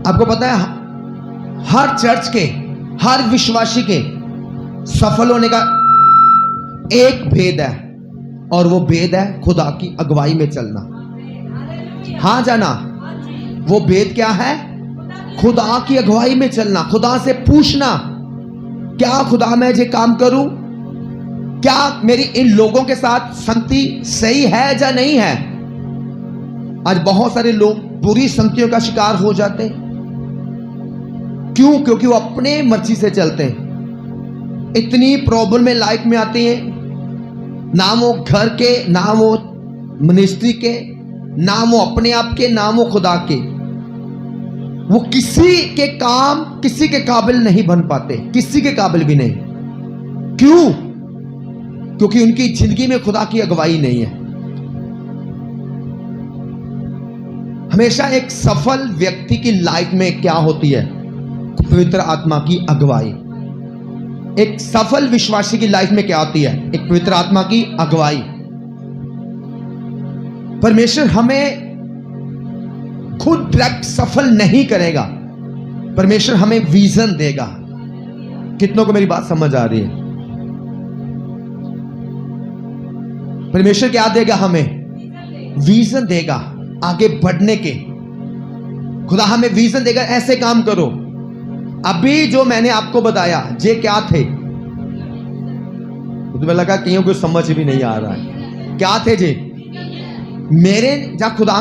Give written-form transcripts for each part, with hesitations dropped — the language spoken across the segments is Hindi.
आपको पता है हर चर्च के, हर विश्वासी के सफल होने का एक भेद है, और वो भेद है खुदा की अगुवाई में चलना। हाँ जाना, वो भेद क्या है? खुदा की अगुवाई में चलना। खुदा से पूछना, क्या खुदा मैं ये काम करूं? क्या मेरी इन लोगों के साथ संगति सही है या नहीं है? आज बहुत सारे लोग बुरी संगतियों का शिकार हो जाते हैं। क्यों? क्योंकि वो अपने मर्जी से चलते हैं। इतनी प्रॉब्लम में लाइफ में आती हैं, ना वो घर के, ना वो मिनिस्ट्री के, ना वो अपने आप के, ना वो खुदा के। वो किसी के काम, किसी के काबिल नहीं बन पाते, किसी के काबिल भी नहीं। क्यों? क्योंकि उनकी जिंदगी में खुदा की अगुवाई नहीं है। हमेशा एक सफल व्यक्ति की लाइफ में क्या होती है? पवित्र आत्मा की अगुवाई। एक सफल विश्वासी की लाइफ में क्या होती है? एक पवित्र आत्मा की अगुवाई। परमेश्वर हमें खुद डायरेक्ट सफल नहीं करेगा, परमेश्वर हमें विजन देगा। कितनों को मेरी बात समझ आ रही है? परमेश्वर क्या देगा? हमें विजन देगा आगे बढ़ने के। खुदा हमें विजन देगा, ऐसे काम करो। अभी जो मैंने आपको बताया ये क्या थे? तुम्हें लगा कहीं कुछ समझ भी नहीं आ रहा है। क्या थे जे? मेरे या खुदा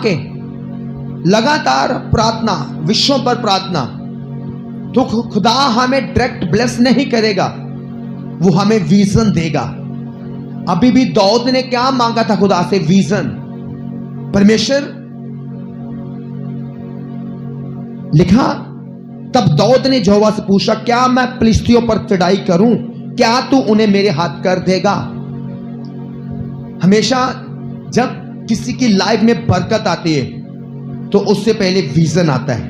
के लगातार प्रार्थना, विश्व पर प्रार्थना। तो खुदा हमें डायरेक्ट ब्लेस नहीं करेगा, वो हमें विजन देगा। अभी भी दाऊद ने क्या मांगा था खुदा से? विजन। परमेश्वर लिखा, तब दाऊद ने यहोवा से पूछा, क्या मैं फिलिस्तियों पर चढ़ाई करूं? क्या तू उन्हें मेरे हाथ कर देगा? हमेशा जब किसी की लाइफ में बरकत आती है तो उससे पहले विजन आता है,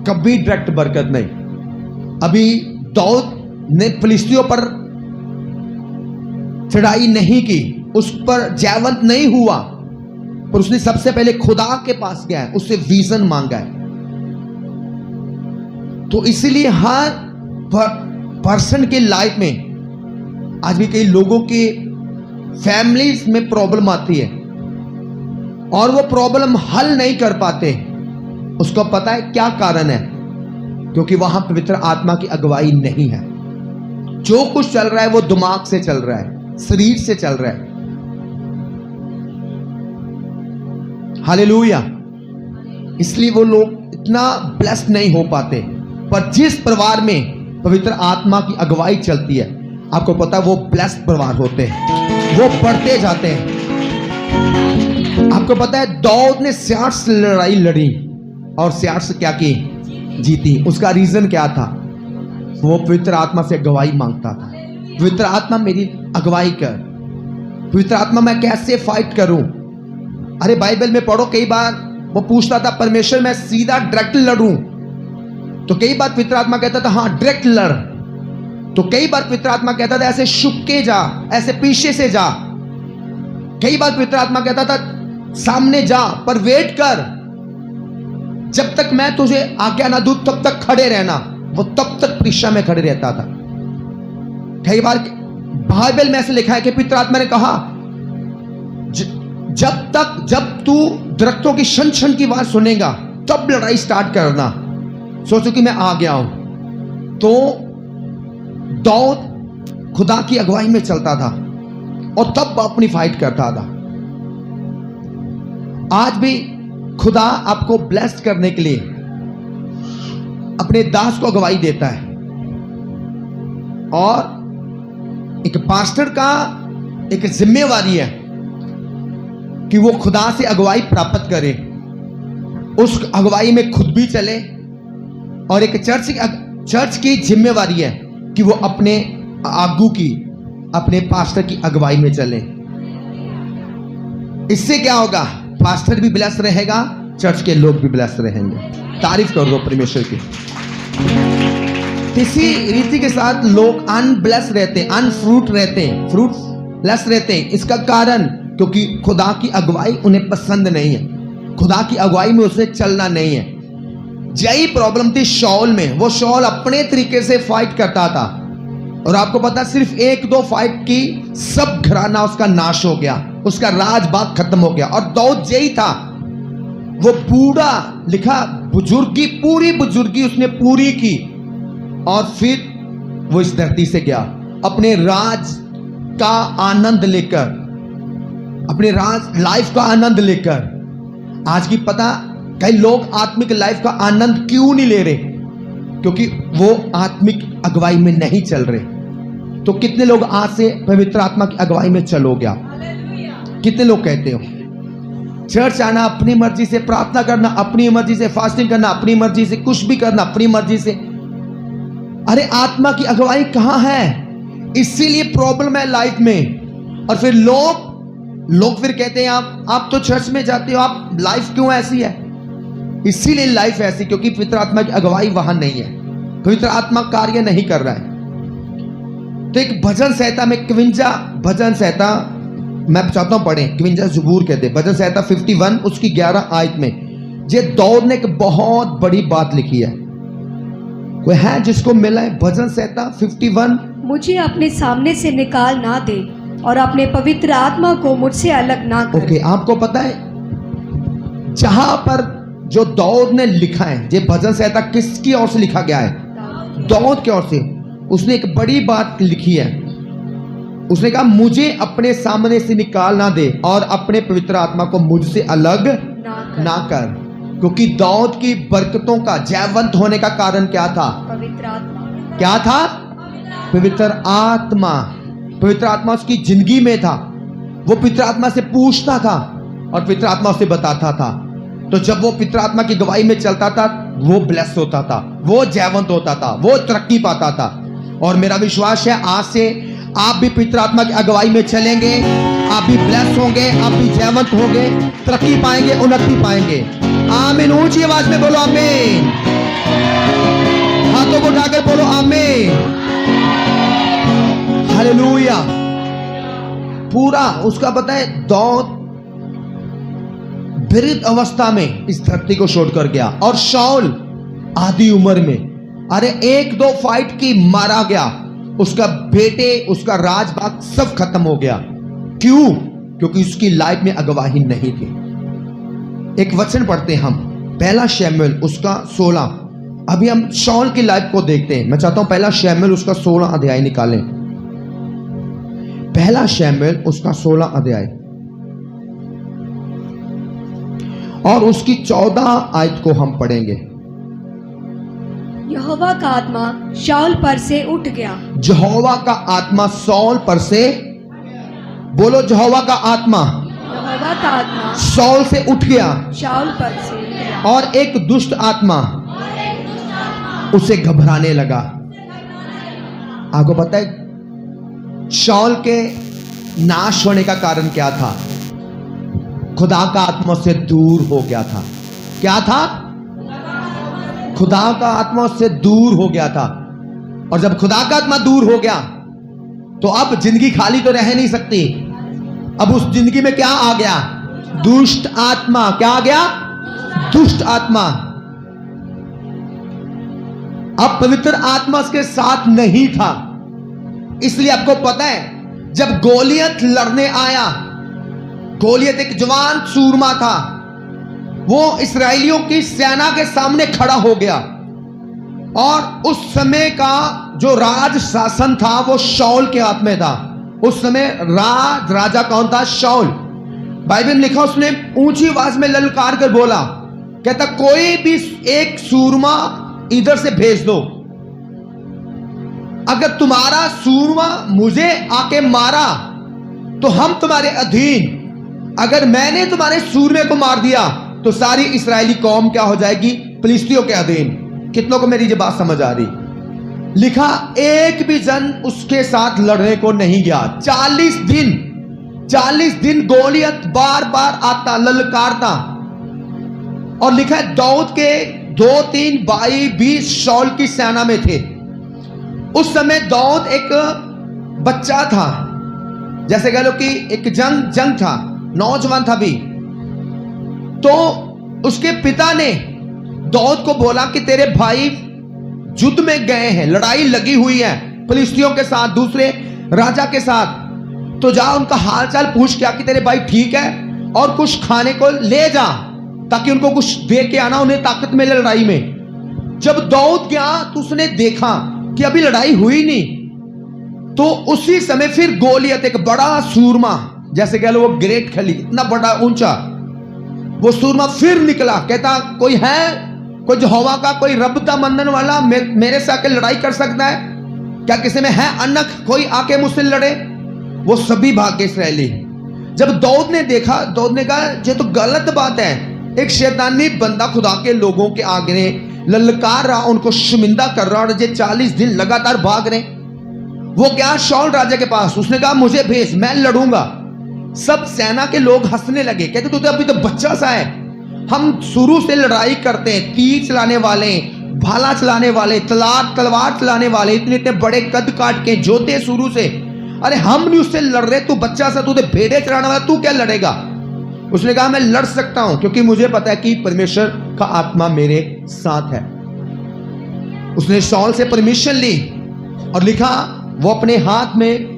कभी डायरेक्ट बरकत नहीं। अभी दाऊद ने फिलिस्तियों पर चढ़ाई नहीं की, उस पर जयवंत नहीं हुआ, पर उसने सबसे पहले खुदा के पास गया है, उससे विजन मांगा है। तो इसलिए हर पर्सन के लाइफ में आज भी कई लोगों के फैमिलीज में प्रॉब्लम आती है और वो प्रॉब्लम हल नहीं कर पाते। उसको पता है क्या कारण है? क्योंकि वहां पवित्र आत्मा की अगुवाई नहीं है। जो कुछ चल रहा है वो दिमाग से चल रहा है, शरीर से चल रहा है। हालेलुया। इसलिए वो लोग इतना ब्लेस्ड नहीं हो पाते। पर जिस परिवार में पवित्र आत्मा की अगुवाई चलती है, आपको पता है वो ब्लेस्ड परिवार होते हैं, वो बढ़ते जाते हैं। आपको पता है दाऊद ने 60 से लड़ाई लड़ी और 60 से क्या की? जीती। उसका रीजन क्या था? वो पवित्र आत्मा से अगुवाई मांगता था। पवित्र आत्मा मेरी अगुवाई कर। पवित्र आत्मा मैं कैसे फाइट करूं? अरे बाइबल में पढ़ो, कई बार वो पूछता था, परमेश्वर मैं सीधा डायरेक्ट लड़ूं? तो कई बार पवित्र आत्मा कहता था हाँ डायरेक्ट लड़। तो कई बार पवित्र आत्मा कहता था ऐसे छुप के जा, ऐसे पीछे से जा। कई बार पवित्र आत्मा कहता था सामने जा, पर वेट कर, जब तक मैं तुझे आज्ञा ना दूं तब तक खड़े रहना। वो तब तक परीक्षा में खड़े रहता था। कई बार बाइबल में ऐसे लिखा है कि पवित्र आत्मा ने कहा, जब तू दरख्तों की शन शन की आवाज सुनेगा तब लड़ाई स्टार्ट करना। सोचो कि मैं आ गया हूं। तो दाऊद खुदा की अगुवाई में चलता था और तब अपनी फाइट करता था। आज भी खुदा आपको ब्लेस्ड करने के लिए अपने दास को अगुवाई देता है। और एक पास्टर का एक जिम्मेवारी है कि वो खुदा से अगुवाई प्राप्त करे, उस अगुवाई में खुद भी चले। और एक चर्च की जिम्मेवारी है कि वो अपने आगू की, अपने पास्टर की अगुवाई में चले। इससे क्या होगा? पास्टर भी ब्लेस्ड रहेगा, चर्च के लोग भी ब्लेस्ड रहेंगे। तारीफ कर दो परमेश्वर की। इसी रीति के साथ लोग अनब्लेस्ड रहते हैं, अनफ्रूट रहते हैं, फ्रूटलेस रहते हैं। इसका कारण क्योंकि खुदा की अगुवाई उन्हें पसंद नहीं है। खुदा की अगुवाई में उसे चलना नहीं है। यही प्रॉब्लम थी शौल में। वो शौल अपने तरीके से फाइट करता था, और आपको पता सिर्फ एक दो फाइट की सब घराना उसका नाश हो गया, उसका राजबाग खत्म हो गया। और दाऊद यही था, वो बूढ़ा लिखा बुजुर्गी, पूरी बुजुर्गी उसने पूरी की, और फिर वो इस धरती से गया अपने राज का आनंद लेकर, अपने राज लाइफ का आनंद लेकर। आज की पता कई लोग आत्मिक लाइफ का आनंद क्यों नहीं ले रहे? क्योंकि वो आत्मिक अगुवाई में नहीं चल रहे। तो कितने लोग आज से पवित्र आत्मा की अगुवाई में चलोगे आप? कितने लोग कहते हो चर्च आना अपनी मर्जी से, प्रार्थना करना अपनी मर्जी से, फास्टिंग करना अपनी मर्जी से, कुछ भी करना अपनी मर्जी से? अरे आत्मा की अगुवाई कहां है? इसीलिए प्रॉब्लम है लाइफ में। और फिर लोग फिर कहते हैं आप तो चर्च में जाते हो, आप लाइफ क्यों ऐसी है? इसीलिए लाइफ ऐसी क्योंकि पवित्र आत्मा की अगुवाई वहां नहीं है, पवित्र आत्मा कार्य नहीं कर रहा है। तो एक भजन संहिता में 51 भजन संहिता मैं चाहता हूं पढ़ें, 51 ज़बूर कहते हैं, भजन संहिता 51 उसकी 11 आयत में जे दाऊद ने एक बहुत बड़ी बात लिखी है। कोई है जिसको मिला है? भजन संहिता 51। मुझे अपने सामने से निकाल ना दे और अपने पवित्र आत्मा को मुझसे अलग ना कर। ओके, आपको पता है जहां पर जो दाऊद ने लिखा है, ये भजन संहिता किसकी ओर से लिखा गया है? दाऊद की ओर से। उसने एक बड़ी बात लिखी है। उसने कहा मुझे अपने सामने से निकाल ना दे और अपने पवित्र आत्मा को मुझसे अलग ना कर। क्योंकि दाऊद की बरकतों का जयवंत होने का कारण क्या था? पवित्र आत्मा। क्या था? पवित्र आत्मा। पवित्र आत्मा उसकी जिंदगी में था। वो पवित्र आत्मा से पूछता था और पवित्र आत्मा उसे बताता था। तो जब वो पवित्र आत्मा की गवाही में चलता था, वो ब्लेस होता था, वो जयवंत होता था, वो तरक्की पाता था। और मेरा विश्वास है आज से आप भी पवित्र आत्मा की अगुवाई में चलेंगे, आप भी ब्लेस होंगे, आप भी जयवंत होंगे, तरक्की पाएंगे, उन्नति पाएंगे। आमीन। ऊंची आवाज में बोलो आमीन। हाथों को उठाकर बोलो आमीन। हालेलुया। पूरा उसका पता है दाऊद वृद्ध अवस्था में इस धरती को छोड़कर गया, और शाऊल आधी उम्र में, अरे एक दो फाइट की मारा गया, उसका बेटे, उसका राजबाग सब खत्म हो गया। क्यों? क्योंकि उसकी लाइफ में अगुवाही नहीं थी। एक वचन पढ़ते हैं हम, पहला शमूएल उसका 16। अभी हम शाऊल की लाइफ को देखते हैं। मैं चाहता हूं पहला शमूएल उसका 16 अध्याय निकालें। पहला शमूएल उसका 16 अध्याय और उसकी 14 आयत को हम पढ़ेंगे। यहोवा का आत्मा शाऊल पर से उठ गया। यहोवा का आत्मा शाऊल पर से, बोलो यहोवा का आत्मा यहोवा का आत्मा शाऊल से उठ गया, शाऊल पर से उठ गया। और एक दुष्ट आत्मा उसे घबराने लगा। आपको पता है शाऊल के नाश होने का कारण क्या था? खुदा का आत्मा उससे दूर हो गया था। क्या था? खुदा का आत्मा उससे दूर हो गया था। और जब खुदा का आत्मा दूर हो गया तो अब जिंदगी खाली तो रह नहीं सकती। अब उस जिंदगी में क्या आ गया? दुष्ट आत्मा। क्या आ गया? दुष्ट आत्मा। अब पवित्र आत्मा उसके साथ नहीं था। इसलिए आपको पता है जब गोलियत लड़ने आया, गोलियत एक जवान सूरमा था, वो इस्राएलियों की सेना के सामने खड़ा हो गया, और उस समय का जो राज शासन था वो शाऊल के हाथ में था। उस समय राजा कौन था? शाऊल। बाइबल में लिखा, उसने ऊंची आवाज में ललकार कर बोला, कहता कोई भी एक सूरमा इधर से भेज दो। अगर तुम्हारा सूरमा मुझे आके मारा तो हम तुम्हारे अधीन, अगर मैंने तुम्हारे सूरमे को मार दिया तो सारी इस्राएली कौम क्या हो जाएगी? फिलिस्तियों के अधीन। कितनों को मेरी ये बात समझ आ रही? लिखा एक भी जन उसके साथ लड़ने को नहीं गया। 40 दिन गोलियत बार बार आता, ललकारता। और लिखा है दाऊद के 2-3 भाई भी शाऊल की सेना में थे। उस समय दाऊद एक बच्चा था, जैसे कह लो कि एक जंग था, नौजवान था भी। तो उसके पिता ने दाऊद को बोला कि तेरे भाई युद्ध में गए हैं, लड़ाई लगी हुई है फिलिस्तियों के साथ, दूसरे राजा के साथ, तो जा उनका हालचाल पूछ क्या कि तेरे भाई ठीक है, और कुछ खाने को ले जा ताकि उनको कुछ दे के आना, उन्हें ताकत मिले लड़ाई में। जब दाऊद गया तो उसने देखा कि अभी लड़ाई हुई नहीं, तो उसी समय फिर गोलियत, एक बड़ा सूरमा, जैसे कह लो वो ग्रेट खली, इतना बड़ा ऊंचा, वो सूरमा फिर निकला। कहता कोई है, कोई यहोवा का, कोई रब का मनने वाला मेरे से आके लड़ाई कर सकता है क्या? किसी में है अनक, कोई आके मुझसे लड़े? वो सभी भाग गए इसराइली। जब दाऊद ने देखा, दाऊद ने कहा ये तो गलत बात है, एक शैतानी बंदा खुदा के लोगों के आगे ललकार रहा, उनको शर्मिंदा कर रहा, और ये 40 दिन लगातार भाग रहे। वो गया शाऊल राजा के पास, उसने कहा मुझे भेज, मैं लड़ूंगा। सब सेना के लोग हंसने लगे, कहते तू तो अभी तो बच्चा सा है, हम शुरू से लड़ाई करते हैं, तीर चलाने वाले, भाला चलाने वाले, तलवार चलाने वाले, इतने इतने बड़े कद काट के जोते शुरू से, अरे हम नहीं उससे लड़ रहे, तू बच्चा सा, तू तो भेड़े चलाने वाला, तू क्या लड़ेगा? उसने कहा मैं लड़ सकता हूं क्योंकि मुझे पता है कि परमेश्वर का आत्मा मेरे साथ है। उसने शाऊल से परमिशन ली और लिखा, वो अपने हाथ में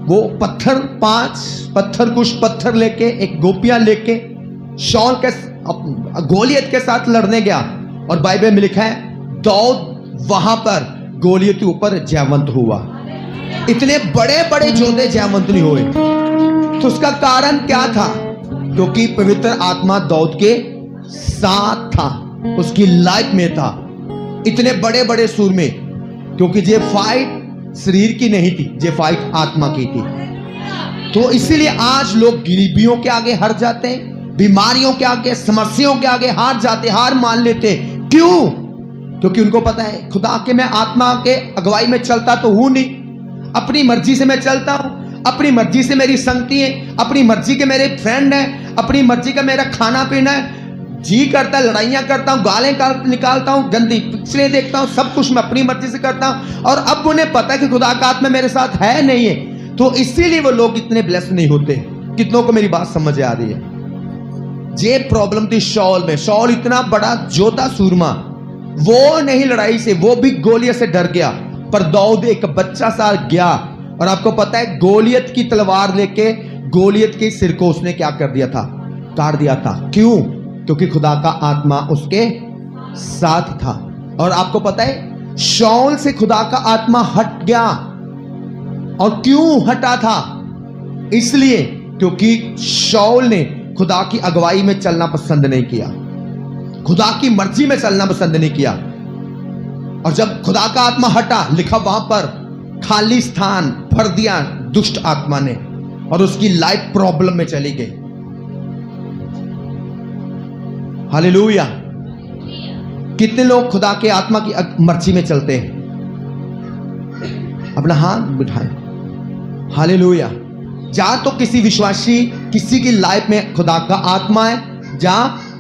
वो पत्थर, 5 पत्थर, कुछ पत्थर लेके, एक गोपियां लेके शाऊल के गोलियत के साथ लड़ने गया। और बाइबल में लिखा है दाऊद वहां पर गोलियत के ऊपर जयवंत हुआ। इतने बड़े बड़े योद्धे जयवंत नहीं हुए, तो उसका कारण क्या था? क्योंकि पवित्र आत्मा दाऊद के साथ था, उसकी लाइफ में था। इतने बड़े बड़े सूर में, क्योंकि ये फाइट शरीर की नहीं थी, ये फाइट आत्मा की थी। तो इसीलिए आज लोग गरीबियों के आगे हार जाते हैं, बीमारियों के आगे, समस्याओं के आगे हार जाते, हार मान लेते। क्यों? क्योंकि उनको पता है खुदा के मैं आत्मा के अगुवाई में चलता तो हूं नहीं, अपनी मर्जी से मैं चलता हूं, अपनी मर्जी से मेरी संगति है, अपनी मर्जी के मेरे फ्रेंड हैं, अपनी मर्जी का मेरा खाना पीना है, जी करता है लड़ाइयां करता हूं, गालें निकालता हूं, गंदी पिक्चरें देखता हूं, सब कुछ मैं अपनी मर्जी से करता हूं। और अब उन्हें पता है कि खुदा का आत्मा मेरे साथ है नहीं है, तो इसीलिए वो लोग इतने ब्लेस्ड नहीं होते। कितनों को मेरी बात समझ आ रही है? ये प्रॉब्लम थी शाऊल में। शाऊल इतना बड़ा जोधा सूरमा, वो नहीं लड़ाई से, वो भी गोलियत से डर गया, पर दाऊद एक बच्चा सा गया। और आपको पता है गोलियत की तलवार लेके गोलियत के सिर को उसने क्या कर दिया था? काट दिया था। क्यों? क्योंकि खुदा का आत्मा उसके साथ था। और आपको पता है शाऊल से खुदा का आत्मा हट गया। और क्यों हटा था? इसलिए क्योंकि शाऊल ने खुदा की अगुवाई में चलना पसंद नहीं किया, खुदा की मर्जी में चलना पसंद नहीं किया। और जब खुदा का आत्मा हटा, लिखा वहां पर खाली स्थान भर दिया दुष्ट आत्मा ने, और उसकी लाइफ प्रॉब्लम में चली गई। हालेलुया। कितने लोग खुदा के आत्मा की मर्जी में चलते हैं? अपना हाथ बिठाएं। हालेलुया। जा तो किसी विश्वासी, किसी की लाइफ में खुदा का आत्मा है, जा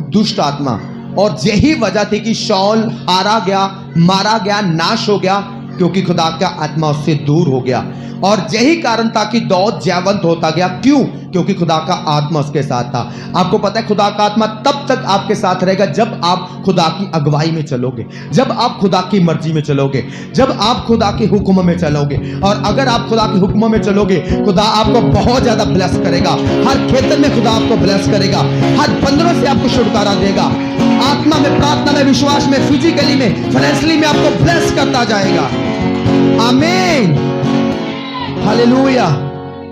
दुष्ट आत्मा। और यही वजह थी कि शाऊल हारा गया, मारा गया, नाश हो गया, क्योंकि खुदा का आत्मा उससे दूर हो गया। और यही कारण था कि दाऊद जयवंत होता गया। क्यों? क्योंकि खुदा का आत्मा उसके साथ था। आपको पता है खुदा का आत्मा तब तक आपके साथ रहेगा जब आप खुदा की अगुवाई में चलोगे, जब आप खुदा की मर्जी में चलोगे, जब आप खुदा के हुक्म में चलोगे। और अगर आप खुदा के हुक्म में चलोगे, खुदा आपको बहुत ज्यादा ब्लेस करेगा। हर क्षेत्र में खुदा आपको ब्लेस करेगा, हर बंधनों से आपको छुटकारा देगा। आत्मा में, प्रार्थना में, विश्वास में, फिजिकली में, फाइनेंशियली में आपको ब्लेस करता जाएगा। आमीन। हालेलुया।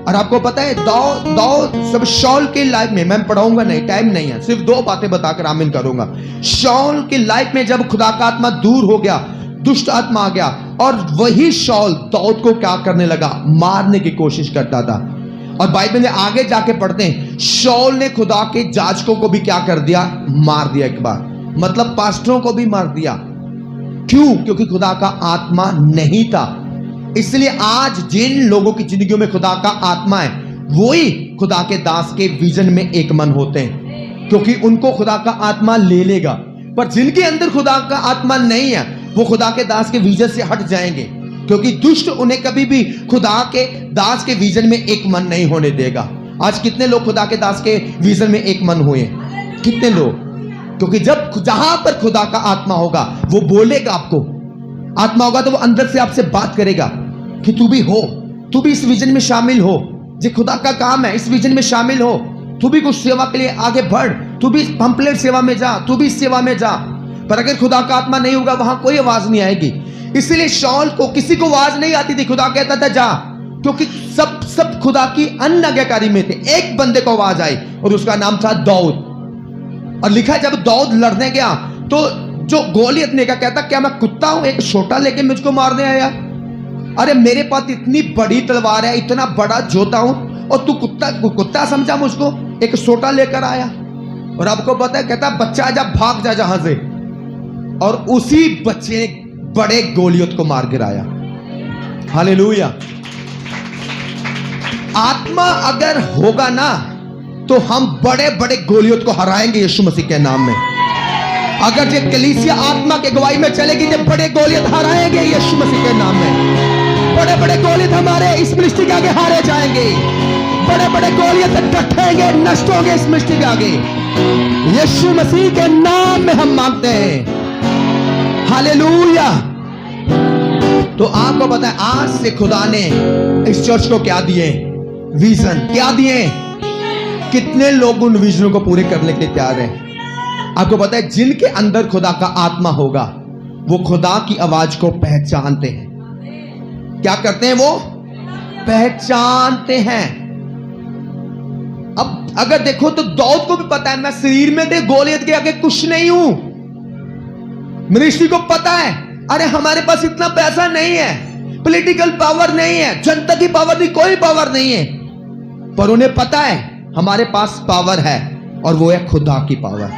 और आपको पता है दाऊद सब शाऊल की लाइफ में, मैं पढ़ाऊंगा नहीं, टाइम नहीं है, सिर्फ 2 बातें बताकर आमीन करूंगा। शाऊल की लाइफ में जब खुदा का आत्मा दूर हो गया, दुष्ट आत्मा आ गया, और वही शाऊल दाऊद को क्या करने लगा? मारने की कोशिश करता था। और बाइबल में आगे जाके पढ़ते हैं शाऊल ने खुदा के जाजकों को भी क्या कर दिया? मार दिया एक बार, मतलब पास्टरों को भी मार दिया। क्यों? क्योंकि खुदा का आत्मा नहीं था। इसलिए आज जिन लोगों की जिंदगियों में खुदा का आत्मा है, वही खुदा के दास के विजन में एक मन होते हैं, क्योंकि उनको खुदा का आत्मा ले लेगा। पर जिनके अंदर खुदा का आत्मा नहीं है, वो खुदा के दास के विजन से हट जाएंगे, क्योंकि दुष्ट उन्हें कभी भी खुदा के दास के विजन में एक मन नहीं होने देगा। आज कितने लोग खुदा के दास के विजन में एक मन हुए? कितने लोग? क्योंकि जब जहां पर खुदा का आत्मा होगा वो बोलेगा आपको। आत्मा होगा तो वो अंदर से आपसे बात करेगा कि तू भी हो, तू भी इस विजन में शामिल हो, जो खुदा का काम है इस विजन में शामिल हो, तू भी कुछ सेवा के लिए आगे बढ़, तू भी पंपलेट सेवा में जा, तू भी इस सेवा में जा। पर अगर खुदा का आत्मा नहीं होगा वहां कोई आवाज नहीं आएगी। इसलिए शाऊल को किसी को आवाज नहीं आती थी, खुदा कहता था जा, क्योंकि सब खुदा की अनाज्ञाकारी में थे। एक बंदे को आवाज आई और उसका नाम था दाऊद। और लिखा है जब दाऊद लड़ने गया तो जो गोलियत ने कहता क्या मैं कुत्ता हूं, एक छोटा लेके मुझको मारने आया? अरे मेरे पास इतनी बड़ी तलवार है, इतना बड़ा जोता हूं, और तू कुत्ता समझा मुझको, एक छोटा लेकर आया। और आपको पता है कहता बच्चा जा, भाग जा जहां से। और उसी बच्चे ने बड़े गोलियत को मार गिराया। हालेलुया। आत्मा अगर होगा ना तो हम बड़े बड़े गोलियत को हराएंगे यीशु मसीह के नाम में। अगर ये कलीसिया आत्मा के गवाही में चलेगी तो बड़े गोलियत हराएंगे यीशु मसीह के नाम में। बड़े बड़े गोलियत हमारे इस मिनिस्ट्री के आगे हारे जाएंगे। बड़े बड़े गोलियत डटेंगे, नष्ट होंगे इस मिनिस्ट्री के आगे। यीशु मसीह के नाम में हम मांगते हैं। हालेलुया। तो आपको पता है आज से खुदा ने इस चर्च को क्या दिए? विजन। क्या दिए? कितने लोग उन विजनों को पूरे करने के लिए तैयार हैं? आपको पता है जिनके अंदर खुदा का आत्मा होगा वो खुदा की आवाज को पहचानते हैं। क्या करते हैं? वो पहचानते हैं। अब अगर देखो तो दाऊद को भी पता है मैं शरीर में थे, गोलियत के आगे कुछ नहीं हूं। मिनिस्ट्री को पता है अरे हमारे पास इतना पैसा नहीं है, पॉलिटिकल पावर नहीं है, जनता की पावर नहीं, कोई पावर नहीं है, पर उन्हें पता है हमारे पास पावर है और वो है खुदा की पावर।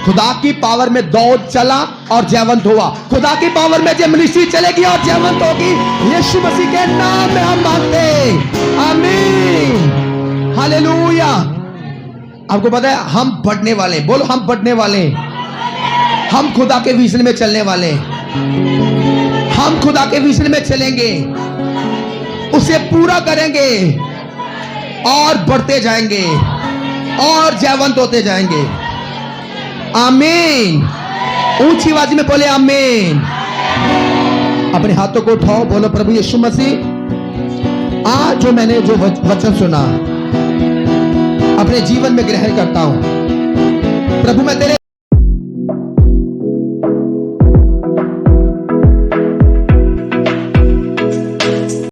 खुदा की पावर में दाऊद चला और जयवंत हुआ। खुदा की पावर में जो मिनिस्ट्री चलेगी और जयवंत होगी यीशु मसीह के नाम में हम मांगते हैं। आमीन। हालेलुया। आपको पता है हम बढ़ने वाले, बोलो हम बढ़ने वाले, हम खुदा के विजन में चलने वाले, हम खुदा के विजन में चलेंगे, उसे पूरा करेंगे और बढ़ते जाएंगे और जयवंत होते जाएंगे। आमीन। ऊंची आवाज में बोले आमीन। अपने हाथों को उठाओ, बोलो प्रभु यीशु मसीह आज जो मैंने जो वचन सुना अपने जीवन में ग्रहण करता हूं। प्रभु मैं तेरे